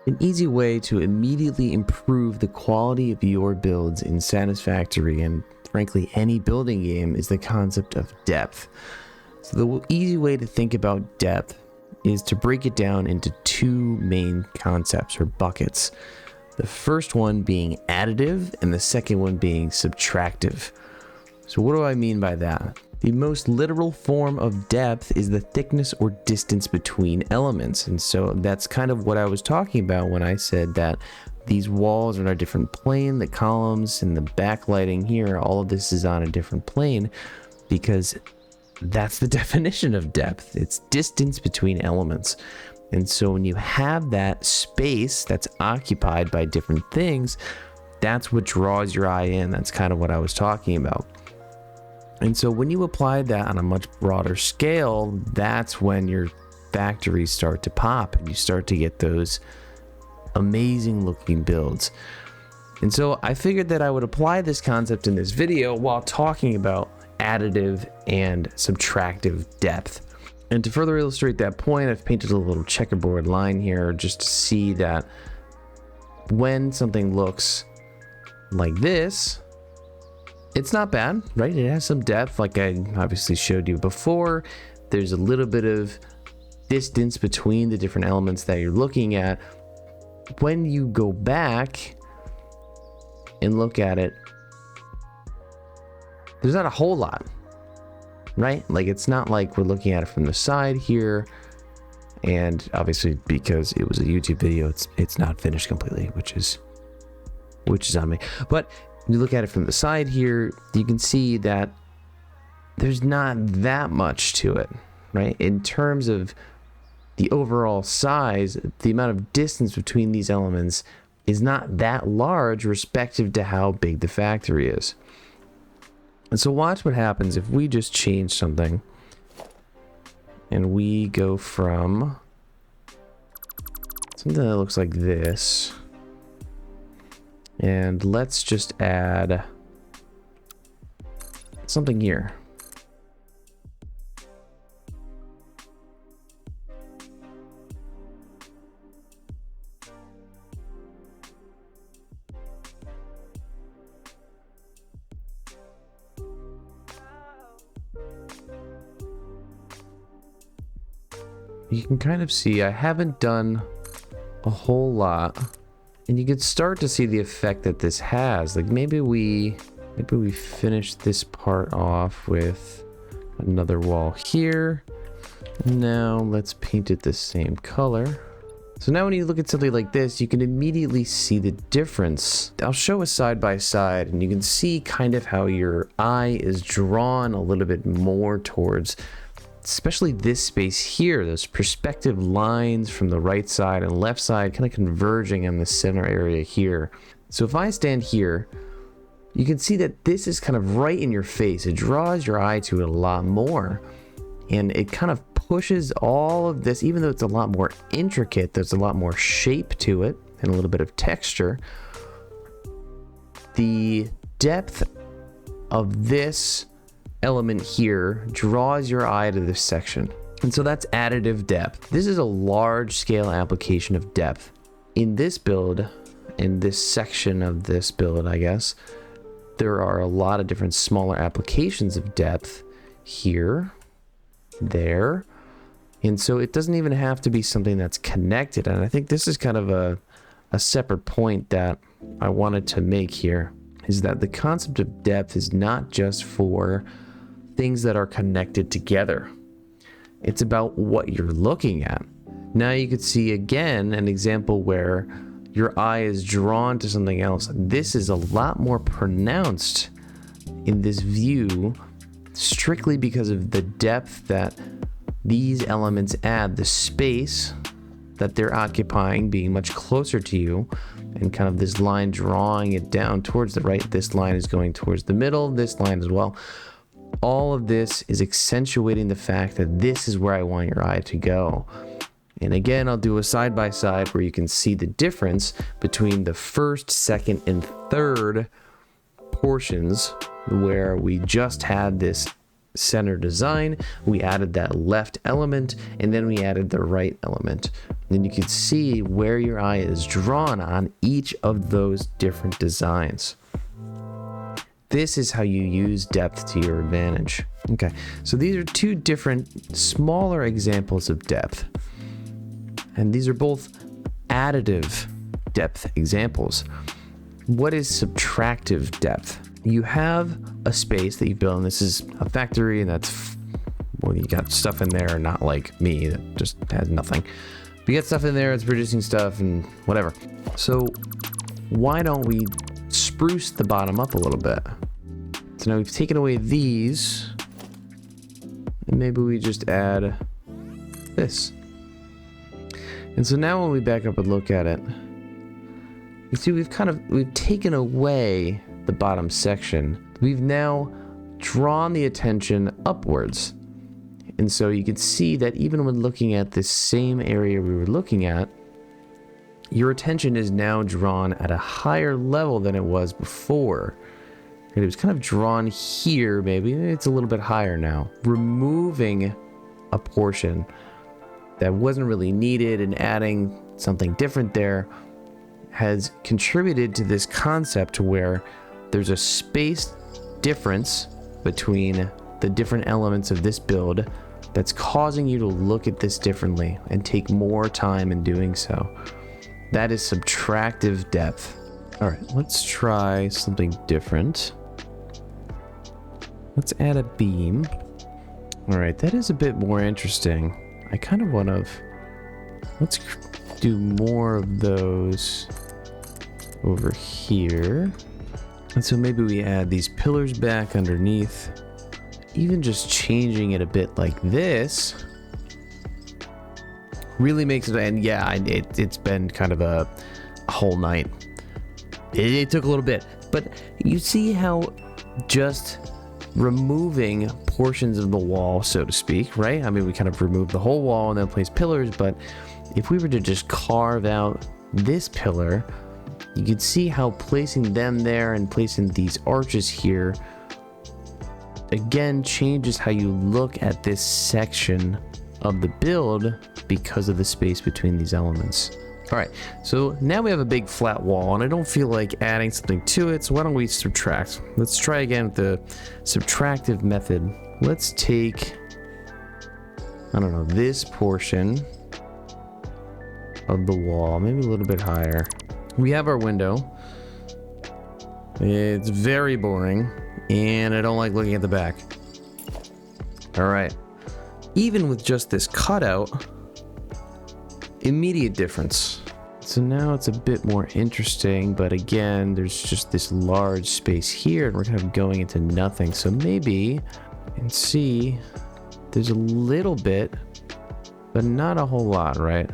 An easy way to immediately improve the quality of your builds in Satisfactory and frankly any building game is the concept of depth. So the easy way to think about depth is to break it down into two main concepts or buckets. The first one being additive and the second one being subtractive. So what do I mean by that? The most literal form of depth is the thickness or distance between elements. And so that's kind of what I was talking about when I said that these walls are on a different plane, the columns and the backlighting here, all of this is on a different plane because that's the definition of depth. It's distance between elements. And so when you have that space that's occupied by different things, that's what draws your eye in. That's kind of what I was talking about. And so when you apply that on a much broader scale, that's when your factories start to pop and you start to get those amazing looking builds. And so I figured that I would apply this concept in this video while talking about additive and subtractive depth. And to further illustrate that point, I've painted a little checkerboard line here just to see that when something looks like this, it's not bad, right? It has some depth, like I obviously showed you before. There's a little bit of distance between the different elements that you're looking at. When you go back and look at it, there's not a whole lot, right? Like it's not like we're looking at it from the side here. And obviously because it was a YouTube video, it's not finished completely, which is on me. But you look at it from the side here, you can see that there's not that much to it, right? In terms of the overall size, the amount of distance between these elements is not that large respective to how big the factory is. And so watch what happens if we just change something and we go from something that looks like this. And let's just add something here. You can kind of see I haven't done a whole lot. And you can start to see the effect that this has. Like maybe we finish this part off with another wall here. And now let's paint it the same color. So now when you look at something like this, you can immediately see the difference. I'll show a side by side and you can see kind of how your eye is drawn a little bit more towards especially this space here, those perspective lines from the right side and left side kind of converging in the center area here. So if I stand here, you can see that this is kind of right in your face. It draws your eye to it a lot more. And it kind of pushes all of this, even though it's a lot more intricate, there's a lot more shape to it and a little bit of texture. The depth of this element here draws your eye to this section. And so that's additive depth. This is a large scale application of depth. In this build, in this section of this build, I guess, there are a lot of different smaller applications of depth here, there. And so it doesn't even have to be something that's connected. And I think this is kind of a separate point that I wanted to make here, is that the concept of depth is not just for things that are connected together. It's about what you're looking at. Now you could see again an example where your eye is drawn to something else. This is a lot more pronounced in this view strictly because of the depth that these elements add, the space that they're occupying being much closer to you, and kind of this line drawing it down towards the right. This line is going towards the middle, this line as well. All of this is accentuating the fact that this is where I want your eye to go. And again, I'll do a side by side where you can see the difference between the first, second, and third portions where we just had this center design, we added that left element, and then we added the right element. then you can see where your eye is drawn on each of those different designs. This is how you use depth to your advantage. Okay, so these are two different smaller examples of depth. And these are both additive depth examples. What is subtractive depth? You have a space that you build, and this is a factory, and that's, well, you got stuff in there, not like me that just has nothing. But you got stuff in there, it's producing stuff and whatever. So why don't we spruce the bottom up a little bit? So now we've taken away these, and maybe we just add this. And so now when we back up and look at it, you see we've taken away the bottom section. We've now drawn the attention upwards. And so you can see that even when looking at this same area we were looking at, your attention is now drawn at a higher level than it was before. It was kind of drawn here, maybe it's a little bit higher now. Removing a portion that wasn't really needed and adding something different there has contributed to this concept where there's a space difference between the different elements of this build that's causing you to look at this differently and take more time in doing so. That is subtractive depth. All right, let's try something different. Let's add a beam. All right, that is a bit more interesting. I kind of want to, let's do more of those over here. And so maybe we add these pillars back underneath. Even just changing it a bit like this really makes it, and yeah, it's been kind of a whole night. It took a little bit, but you see how just removing portions of the wall, so to speak, right? I mean, we kind of removed the whole wall and then placed pillars, but if we were to just carve out this pillar, you can see how placing them there and placing these arches here again changes how you look at this section of the build because of the space between these elements. All right, so now we have a big flat wall and I don't feel like adding something to it, so why don't we subtract? Let's try again with the subtractive method. Let's take, I don't know, this portion of the wall, maybe a little bit higher. We have our window. It's very boring and I don't like looking at the back. All right, even with just this cutout, immediate difference. So now it's a bit more interesting, but again, there's just this large space here and we're kind of going into nothing. So maybe, and see, there's a little bit, but not a whole lot, right?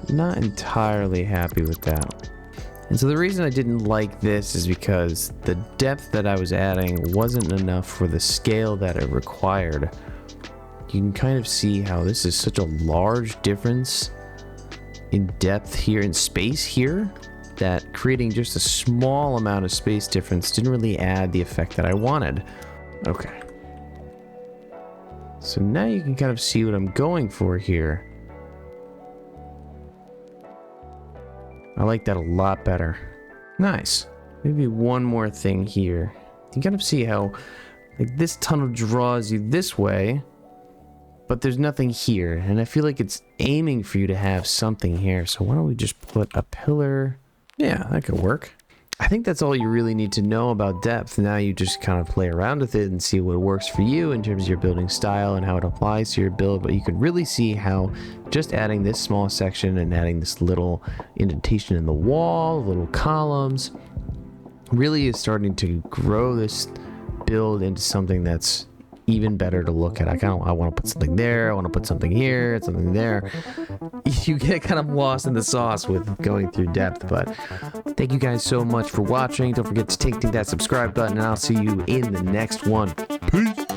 Not entirely happy with that. And so the reason I didn't like this is because the depth that I was adding wasn't enough for the scale that it required. You can kind of see how this is such a large difference in depth here, in space here, that creating just a small amount of space difference didn't really add the effect that I wanted. Okay. So now you can kind of see what I'm going for here. I like that a lot better. Nice. Maybe one more thing here. You kind of see how like this tunnel draws you this way, but there's nothing here, and I feel like it's aiming for you to have something here. So why don't we just put a pillar? Yeah, that could work. I think that's all you really need to know about depth. Now you just kind of play around with it and see what works for you in terms of your building style and how it applies to your build. But you can really see how just adding this small section and adding this little indentation in the wall, little columns, really is starting to grow this build into something that's even better to look at. I want to put something there, I want to put something here, something there. You get kind of lost in the sauce with going through depth, but thank you guys so much for watching. Don't forget to take that subscribe button, and I'll see you in the next one. Peace.